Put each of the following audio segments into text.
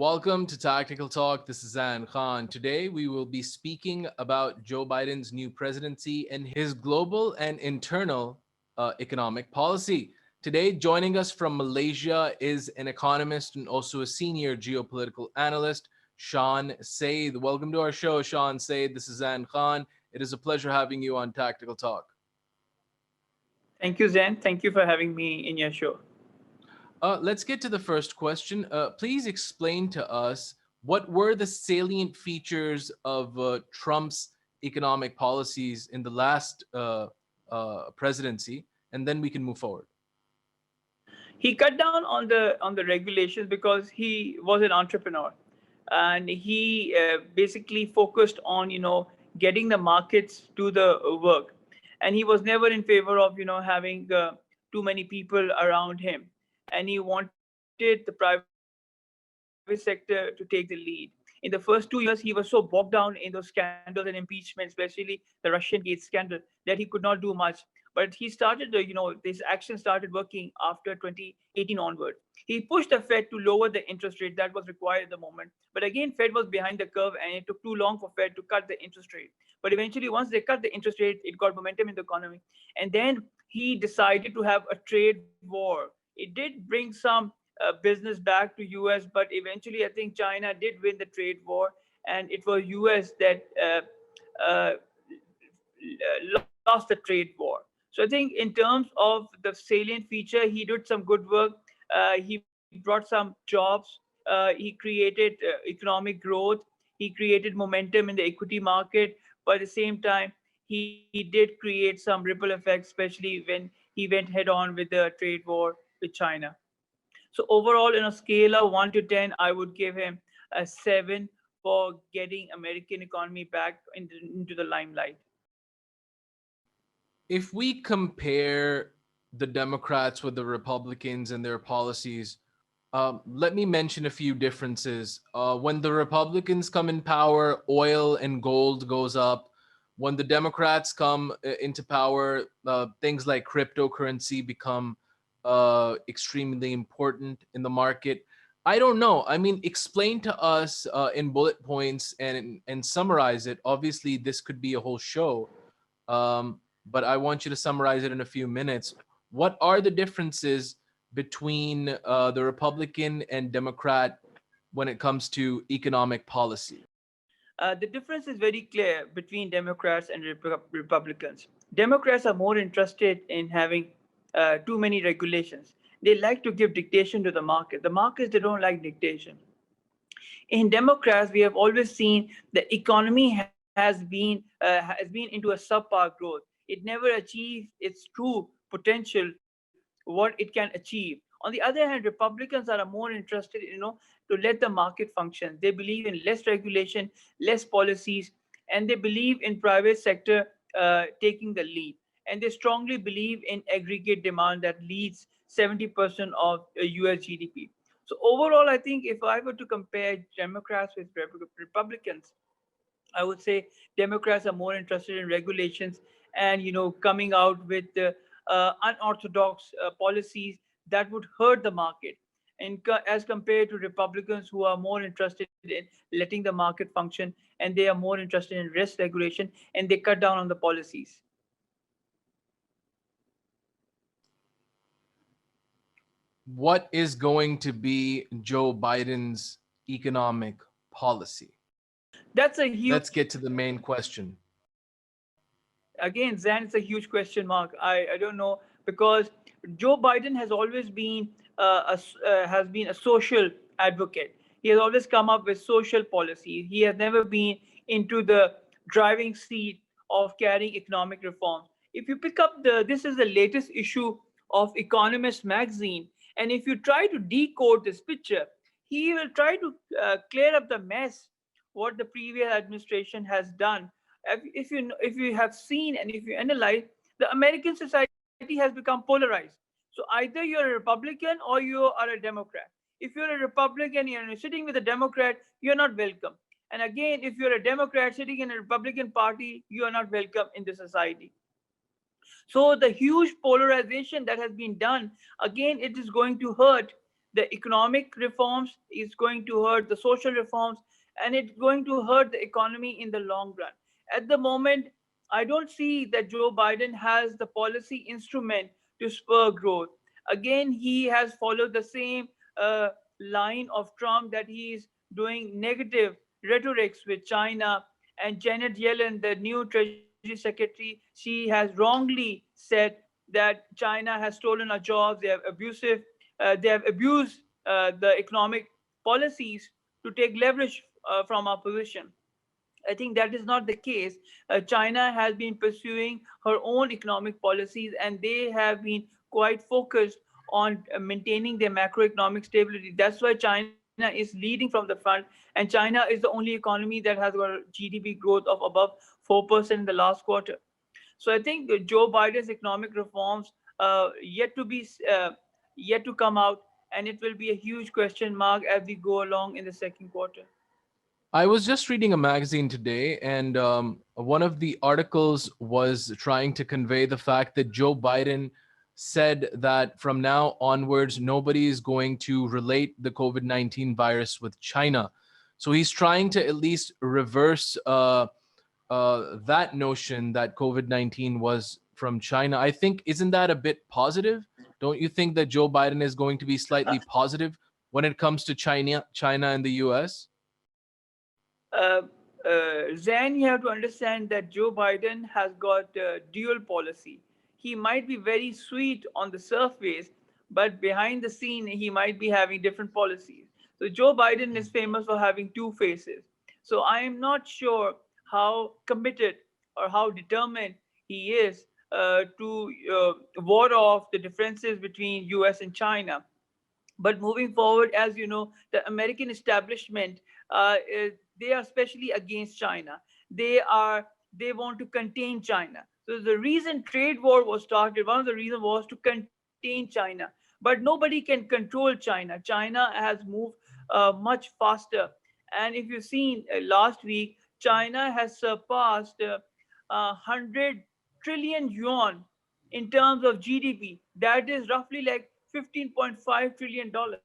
Welcome to Tactical Talk. This is Zain Khan. Today, we will be speaking about Joe Biden's new presidency and his global and internal economic policy. Today, joining us from Malaysia is an economist and also a senior geopolitical analyst, Shan Saeed. Welcome to our show, Shan Saeed. This is Zain Khan. It is a pleasure having you on Tactical Talk. Thank you, Zen. Thank you for having me in your show. Let's get to the first question. Please explain to us what were the salient features of Trump's economic policies in the last presidency, and then we can move forward. He cut down on the regulations because he was an entrepreneur, and he basically focused on getting the markets to the work, and he was never in favor of having too many people around him, and he wanted the private sector to take the lead. In the first 2 years, he was so bogged down in those scandals and impeachment, especially the Russian gate scandal, that he could not do much. But he started, this action started working after 2018 onward. He pushed the Fed to lower the interest rate that was required at the moment. But again, Fed was behind the curve and it took too long for Fed to cut the interest rate. But eventually, once they cut the interest rate, it got momentum in the economy. And then he decided to have a trade war. It did bring some business back to US, but eventually I think China did win the trade war, and it was US that lost the trade war. So I think in terms of the salient feature, he did some good work. He brought some jobs. He created economic growth. He created momentum in the equity market. But at the same time, he did create some ripple effects, especially when he went head on with the trade war with China. So overall, in a scale of 1 to 10, I would give him a 7 for getting American economy back into the limelight. If we compare the Democrats with the Republicans and their policies, let me mention a few differences. When the Republicans come in power, oil and gold goes up. When the Democrats come into power, things like cryptocurrency become extremely important in the market. I don't know. I mean, explain to us in bullet points and summarize it. Obviously, this could be a whole show, but I want you to summarize it in a few minutes. What are the differences between the Republican and Democrat when it comes to economic policy? The difference is very clear between Democrats and Republicans. Democrats are more interested in having too many regulations. They like to give dictation to the market. The markets, they don't like dictation. In Democrats, we have always seen the economy has been into a subpar growth. It never achieved its true potential, what it can achieve. On the other hand, Republicans are more interested, to let the market function. They believe in less regulation, less policies, and they believe in private sector taking the lead. And they strongly believe in aggregate demand that leads 70% of US GDP. So overall, I think if I were to compare Democrats with Republicans, I would say Democrats are more interested in regulations and coming out with unorthodox policies that would hurt the market, and as compared to Republicans who are more interested in letting the market function, and they are more interested in risk regulation, and they cut down on the policies. What is going to be Joe Biden's economic policy? That's a huge. Let's get to the main question. Again, Zan, it's a huge question mark. I don't know, because Joe Biden has always been has been a social advocate. He has always come up with social policy. He has never been into the driving seat of carrying economic reforms. If you pick up this is the latest issue of Economist magazine, and if you try to decode this picture, he will try to clear up the mess what the previous administration has done. If you have seen and if you analyze, the American society has become polarized. So either you're a Republican or you are a Democrat. If you're a Republican, you're sitting with a Democrat, you're not welcome. And again, if you're a Democrat sitting in a Republican party, you are not welcome in the society. So the huge polarization that has been done, again, it is going to hurt The economic reforms is going to hurt the social reforms, and it's going to hurt the economy in the long run. At the moment, I don't see that Joe Biden has the policy instrument to spur growth. Again, he has followed the same line of Trump, that he is doing negative rhetorics with China. And Janet Yellen, the new Treasury Secretary, she has wrongly said that China has stolen our jobs. They have abused the economic policies to take leverage from our position. I think that is not the case. China has been pursuing her own economic policies, and they have been quite focused on maintaining their macroeconomic stability. That's why China is leading from the front, and China is the only economy that has got a GDP growth of above 4% in the last quarter. So I think Joe Biden's economic reforms yet to be yet to come out, and it will be a huge question mark as we go along in the second quarter. I was just reading a magazine today, and one of the articles was trying to convey the fact that Joe Biden said that from now onwards, nobody is going to relate the COVID-19 virus with China. So he's trying to at least reverse that notion that COVID-19 was from China. I think, isn't that a bit positive? Don't you think that Joe Biden is going to be slightly positive when it comes to China and the US? uh, Zan, you have to understand that Joe Biden has got dual policy. He might be very sweet on the surface, but behind the scene, he might be having different policies. So Joe Biden is famous for having two faces. So I am not sure how committed or how determined he is to ward off the differences between US and China. But moving forward, as you know, the American establishment, they are especially against China. They want to contain China. So the reason trade war was started, one of the reasons was to contain China. But nobody can control China. China has moved much faster. And if you've seen last week, China has surpassed 100 trillion yuan in terms of GDP. That is roughly like $15.5 trillion dollars.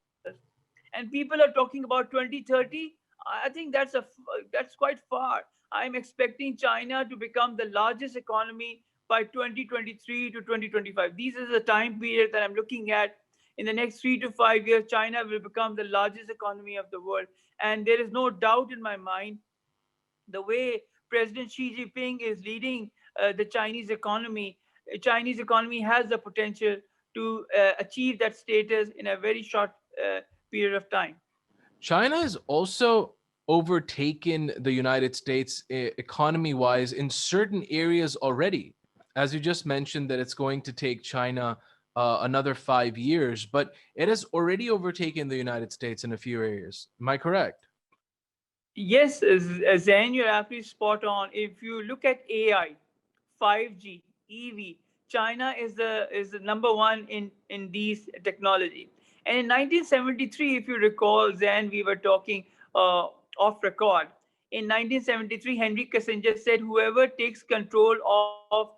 And people are talking about 2030. I think that's quite far. I'm expecting China to become the largest economy by 2023 to 2025. These is the time period that I'm looking at. In the next 3 to 5 years, China will become the largest economy of the world. And there is no doubt in my mind, the way President Xi Jinping is leading the Chinese economy has the potential to achieve that status in a very short period of time. China has also overtaken the United States economy wise in certain areas already. As you just mentioned, that it's going to take China another 5 years, but it has already overtaken the United States in a few areas. Am I correct? Yes, Zain, you're absolutely spot on. If you look at AI, 5G, EV, China is the number one in these technology. And in 1973, if you recall, Zain, we were talking off record. In 1973, Henry Kissinger said, "Whoever takes control of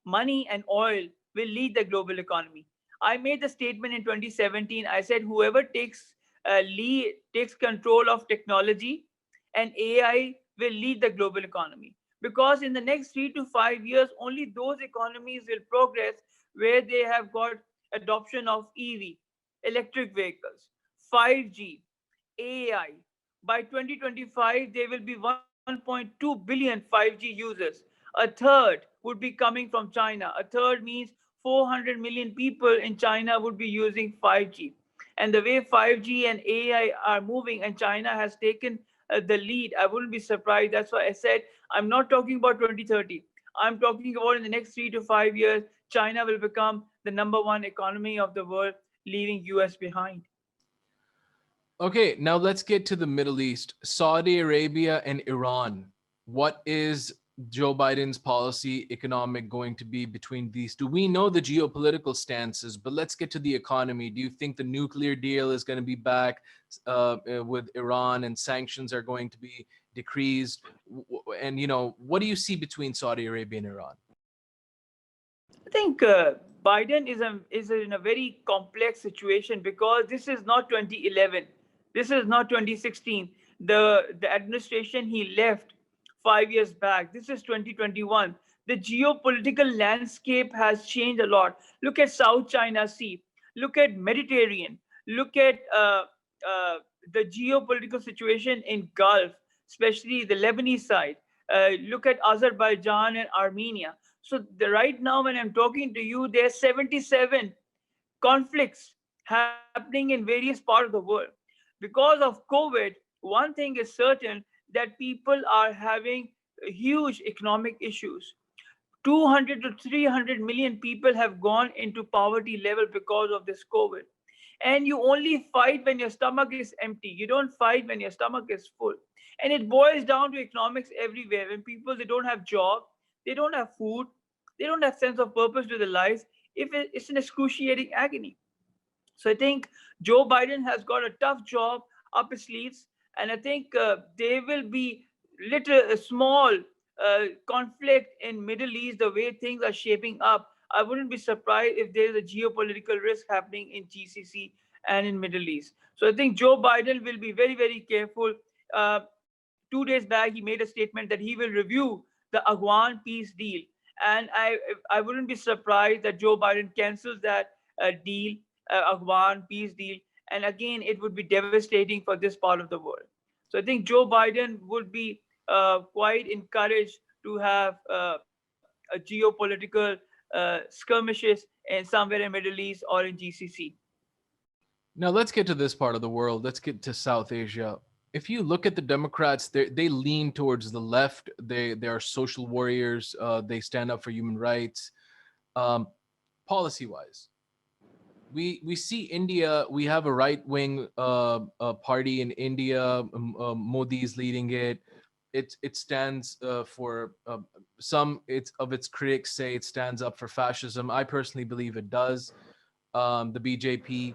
money and oil will lead the global economy." I made the statement in 2017. I said, "Whoever takes control of technology and AI will lead the global economy." Because in the next 3 to 5 years, only those economies will progress where they have got adoption of EV, electric vehicles, 5G, AI. By 2025, there will be 1.2 billion 5G users. A third would be coming from China. A third means 400 million people in China would be using 5G. And the way 5G and AI are moving, and China has taken the lead, I wouldn't be surprised. That's why I said I'm not talking about 2030. I'm talking about in the next 3 to 5 years, China will become the number one economy of the world, leaving US behind. Okay, now let's get to the Middle East. Saudi Arabia and Iran. What is Joe Biden's policy economic going to be between these two? We know the geopolitical stances, but let's get to the economy. Do you think the nuclear deal is going to be back with Iran, and sanctions are going to be decreased? And, what do you see between Saudi Arabia and Iran? I think Biden is in a very complex situation because this is not 2011, this is not 2016. The administration he left 5 years back. This is 2021. The geopolitical landscape has changed a lot. Look at South China Sea. Look at Mediterranean. Look at uh, the geopolitical situation in Gulf, especially the Lebanese side. Look at Azerbaijan and Armenia. So right now, when I'm talking to you, there's 77 conflicts happening in various parts of the world. Because of COVID, one thing is certain, that people are having huge economic issues. 200 to 300 million people have gone into poverty level because of this COVID. And you only fight when your stomach is empty. You don't fight when your stomach is full. And it boils down to economics everywhere. When people, they don't have job, they don't have food, they don't have sense of purpose to their lives. If it's an excruciating agony. So I think Joe Biden has got a tough job up his sleeves, and I think there will be little small conflict in Middle East the way things are shaping up. I wouldn't be surprised if there is a geopolitical risk happening in GCC and in Middle East. So I think Joe Biden will be very, very careful. 2 days back, he made a statement that he will review the Afghan peace deal, and I wouldn't be surprised that Joe Biden cancels that deal, Afghan peace deal, and again it would be devastating for this part of the world. So I think Joe Biden would be quite encouraged to have a geopolitical skirmishes in somewhere in Middle East or in GCC. Now let's get to this part of the world. Let's get to South Asia. If you look at the Democrats, they lean towards the left. They are social warriors. They stand up for human rights. Um, Policy wise, we see India. We have a right wing party in India. Modi is leading it. It stands for some. It's of its critics say it stands up for fascism. I personally believe it does. The BJP.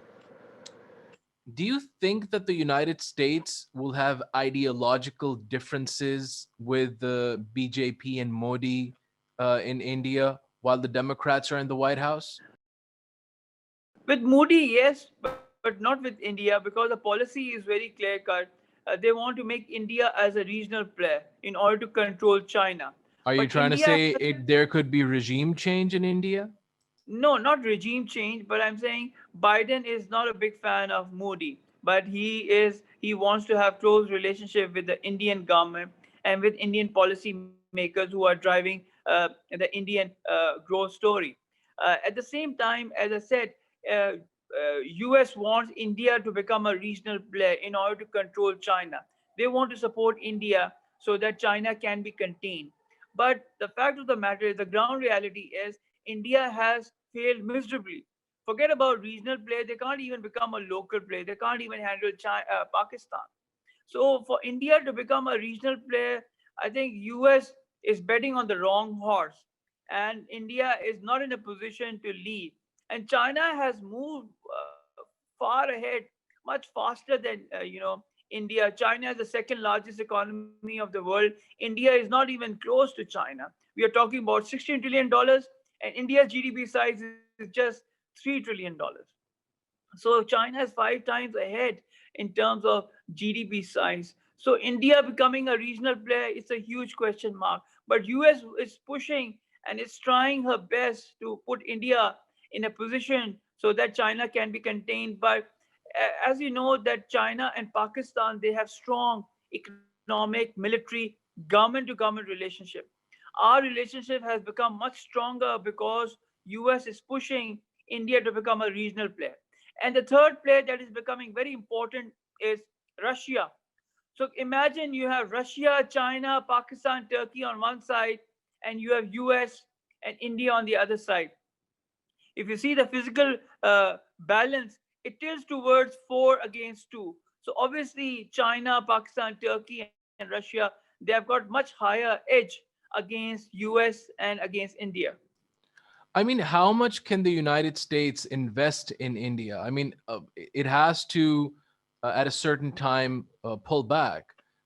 Do you think that the United States will have ideological differences with the BJP and Modi in India while the Democrats are in the White House? With Moody, yes, but not with India, because the policy is very clear cut. They want to make India as a regional player in order to control China. Are But you trying to India say has, there could be regime change in India? no, not regime change, but I'm saying Biden is not a big fan of Modi, but he wants to have close relationship with the Indian government and with Indian policymakers who are driving the Indian growth story. At the same time, as I said, US wants India to become a regional player in order to control China. They want to support India so that China can be contained. But the fact of the matter is, the ground reality is, India has failed miserably. Forget about regional play; they can't even become a local play. They can't even handle Pakistan. So for India to become a regional player, I think US is betting on the wrong horse, and India is not in a position to lead. And China has moved far ahead, much faster than India. China is the second largest economy of the world. India is not even close to China. We are talking about $16 trillion, and India's GDP size is just $3 trillion. So China is 5 times ahead in terms of GDP size. So India becoming a regional player, it's a huge question mark. But US is pushing and is trying her best to put India in a position so that China can be contained. But as you know, that China and Pakistan, they have strong economic, military, government to government relationship. Our relationship has become much stronger because US is pushing India to become a regional player. And the third player that is becoming very important is Russia. So imagine you have Russia, China, Pakistan, Turkey on one side, and you have US and India on the other side. If you see the physical balance, it tilts towards 4 against 2. So obviously, China, Pakistan, Turkey, and Russia, they have got much higher edge against US and against India. I mean, how much can the United States invest in India? I mean, it has to, at a certain time, pull back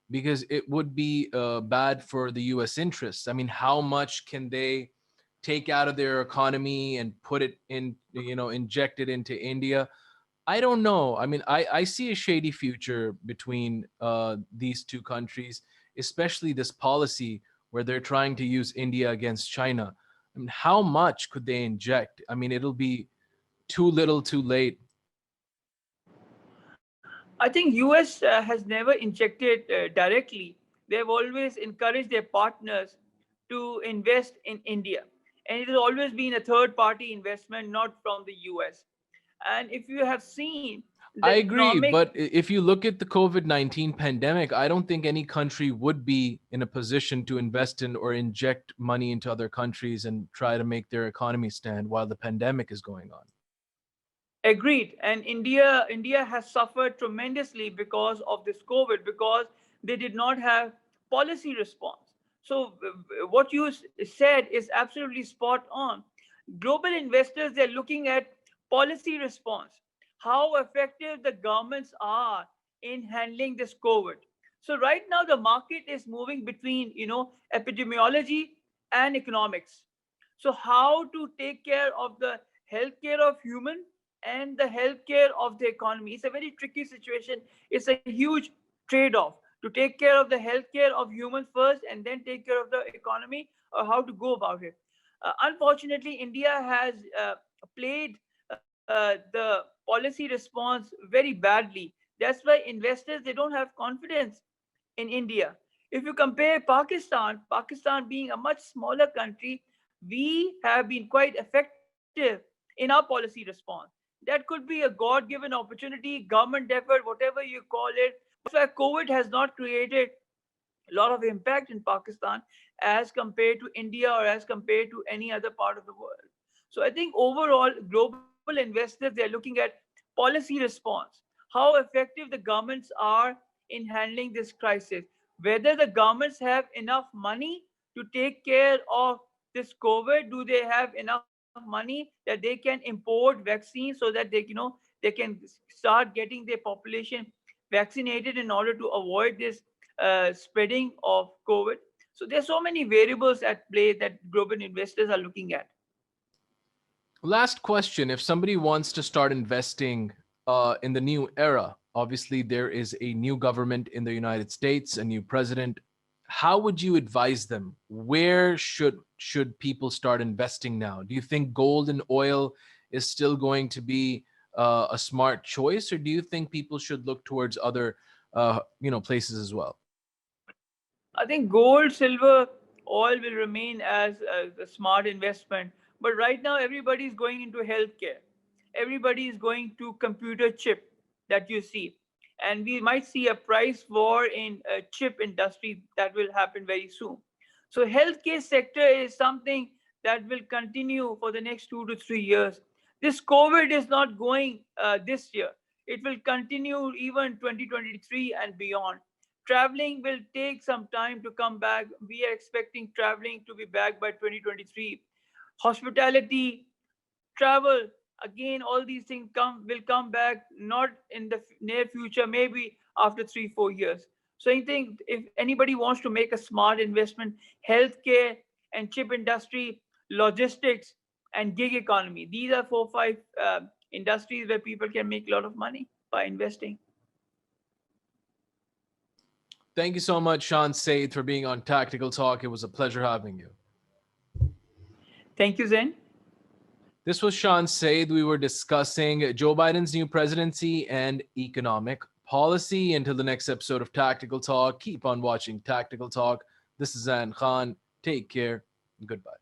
because it would be bad for the U.S. interests. I mean, how much can they take out of their economy and put it in, inject it into India. I don't know. I mean, I see a shady future between these two countries, especially this policy where they're trying to use India against China. I mean, how much could they inject? I mean, it'll be too little, too late. I think US has never injected directly. They've always encouraged their partners to invest in India. And it has always been a third party investment, not from the US. And if you have seen I the agree, economic, but if you look at the COVID-19 pandemic, I don't think any country would be in a position to invest in or inject money into other countries and try to make their economy stand while the pandemic is going on. agreed. And India has suffered tremendously because of this COVID, because they did not have policy response. So what you said is absolutely spot on. Global investors, they're looking at policy response, how effective the governments are in handling this COVID. So right now the market is moving between, epidemiology and economics. So how to take care of the healthcare of human and the healthcare of the economy. It's a very tricky situation. It's a huge trade-off to take care of the healthcare of humans first and then take care of the economy, or how to go about it. Unfortunately, India has played the policy response very badly. That's why investors, they don't have confidence in India. If you compare Pakistan being a much smaller country, we have been quite effective in our policy response. That could be a God given opportunity, government effort, whatever you call it. But that's why COVID has not created a lot of impact in Pakistan as compared to India or as compared to any other part of the world. So I think overall, global investors, they're looking at policy response, how effective the governments are in handling this crisis, whether the governments have enough money to take care of this COVID. Do they have enough money that they can import vaccines so that they can start getting their population vaccinated in order to avoid this spreading of COVID? So there's so many variables at play that global investors are looking at. Last question. If somebody wants to start investing in the new era, obviously there is a new government in the United States, a new president. How would you advise them? Where should people start investing now? Do you think gold and oil is still going to be a smart choice, or do you think people should look towards other places as well? I think gold, silver, oil will remain as a smart investment. But right now, everybody is going into healthcare. Everybody is going to computer chip that you see. And we might see a price war in chip industry that will happen very soon. So healthcare sector is something that will continue for the next 2 to 3 years. This COVID is not going this year. It will continue even 2023 and beyond. Traveling will take some time to come back. We are expecting traveling to be back by 2023. Hospitality, travel, again, all these things will come back not in the near future, maybe after 3 4 years. So I think if anybody wants to make a smart investment, healthcare and chip industry, logistics and gig economy, these are 4 5 industries where people can make a lot of money by investing. Thank you so much, Shan Saeed, for being on Tactical Talk. It was a pleasure having you. Thank you, Zen. This was Shan Saeed. We were discussing Joe Biden's new presidency and economic policy. Until the next episode of Tactical Talk, keep on watching Tactical Talk. This is Zain Khan. Take care. Goodbye.